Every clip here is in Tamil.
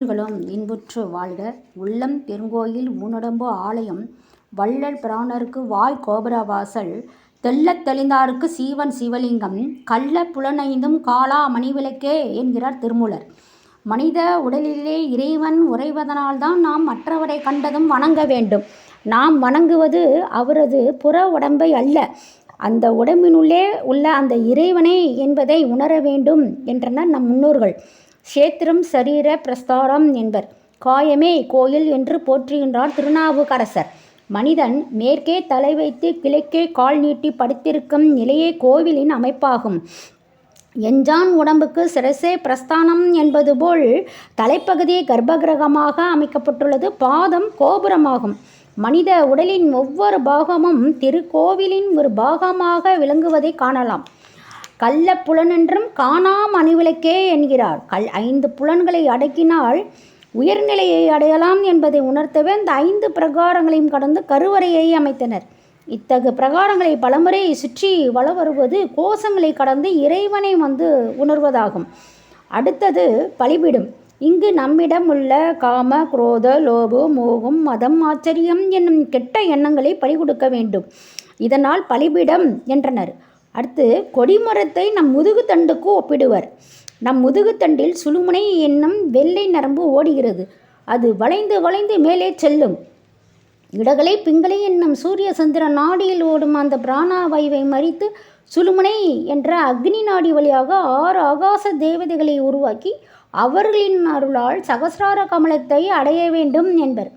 களும் இன்புற்று வாழ்க. உள்ளம் பெருங்கோயில் ஊனுடம்பு ஆலயம் வள்ளல் பிரானருக்கு வாய் கோபுரவாசல் தெள்ளத் தெளிந்தார்க்கு சீவன் சிவலிங்கம் கள்ளப் புலனைந்தும் காளா மணிவிளக்கே என்கிறார் திருமூலர். மனித உடலிலே இறைவன் உறைவதனால்தான் நாம் மற்றவரை கண்டதும் வணங்க வேண்டும். நாம் வணங்குவது அவரது புற உடம்பை அல்ல, அந்த உடம்பினுள்ளே உள்ள அந்த இறைவனை என்பதை உணர வேண்டும் என்றனர் நம் முன்னோர்கள். சேத்திரம் சரீர பிரஸ்தாரம் என்பர். காயமே கோயில் என்று போற்றுகின்றார் திருநாவுக்கரசர். மனிதன் மேற்கே தலை வைத்து கிழக்கே கால் நீட்டி படுத்திருக்கும் நிலையே கோவிலின் அமைப்பாகும். எஞ்சான் உடம்புக்கு சிரசே பிரஸ்தானம் என்பது போல் தலைப்பகுதி கர்ப்பகிரகமாக அமைக்கப்பட்டுள்ளது. பாதம் கோபுரமாகும். மனித உடலின் ஒவ்வொரு பாகமும் திருக்கோவிலின் ஒரு பாகமாக விளங்குவதை காணலாம். கள்ள புலனென்றும் காணா மணிவிளக்கே என்கிறார். 5 புலன்களை அடக்கினால் உயர்நிலையை அடையலாம் என்பதை உணர்த்தவே அந்த 5 பிரகாரங்களையும் கடந்து கருவறையை அமைத்தனர். இத்தகு பிரகாரங்களை பலமுறை சுற்றி வள வருவது கோஷங்களை கடந்து இறைவனை உணர்வதாகும். அடுத்தது பலிபீடம். இங்கு நம்மிடம் உள்ள காம குரோத லோபு மோகம் மதம் ஆச்சரியம் என்னும் கெட்ட எண்ணங்களை பலி கொடுக்க வேண்டும். இதனால் பலிபீடம் என்றனர். அடுத்து கொடிமரத்தை நம் முதுகுத்தண்டுக்கு ஒப்பிடுவர். நம் முதுகுத்தண்டில் சுழுமுனை என்னும் வெள்ளை நரம்பு ஓடுகிறது. அது வளைந்து வளைந்து மேலே செல்லும். இடகலை பிங்களை என்னும் சூரிய சந்திர நாடியில் ஓடும் அந்த பிராணவாயுவை மறித்து சுழுமுனை என்ற அக்னி நாடி வழியாக 6 ஆகாச தேவதைகளை உருவாக்கி அவர்களின் அருளால் சகசிரார கமலத்தை அடைய வேண்டும் என்பர்.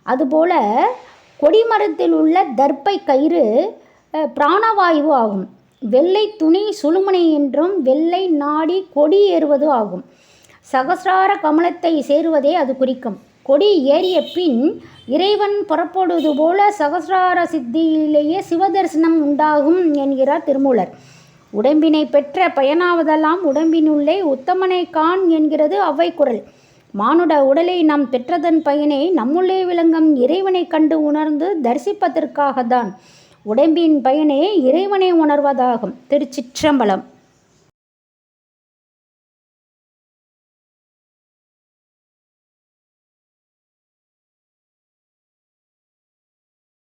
அதுபோல கொடிமரத்தில் உள்ள தர்ப்பை கயிறு பிராணவாயு ஆகும். வெள்ளை துணி சுழுமுனை என்றும் வெள்ளை நாடி கொடி ஏறுவது ஆகும். சகசிரார கமலத்தை சேருவதே அது குறிக்கும். கொடி ஏறிய பின் இறைவன் புறப்படுவது போல சகசிரார சித்தியிலேயே சிவதரிசனம் உண்டாகும் என்கிறார் திருமூலர். உடம்பினை பெற்ற பயனாவதெல்லாம் உடம்பினுள்ளே உத்தமனை காண் என்கிறது அவ்வை குறள். மானுட உடலை நாம் பெற்றதன் பயனை நம்முள்ளே விளங்கும் இறைவனை கண்டு உணர்ந்து தரிசிப்பதற்காகத்தான். உடம்பின் பயனே இறைவனை உணர்வதாகும். திருச்சிற்றம்பலம்.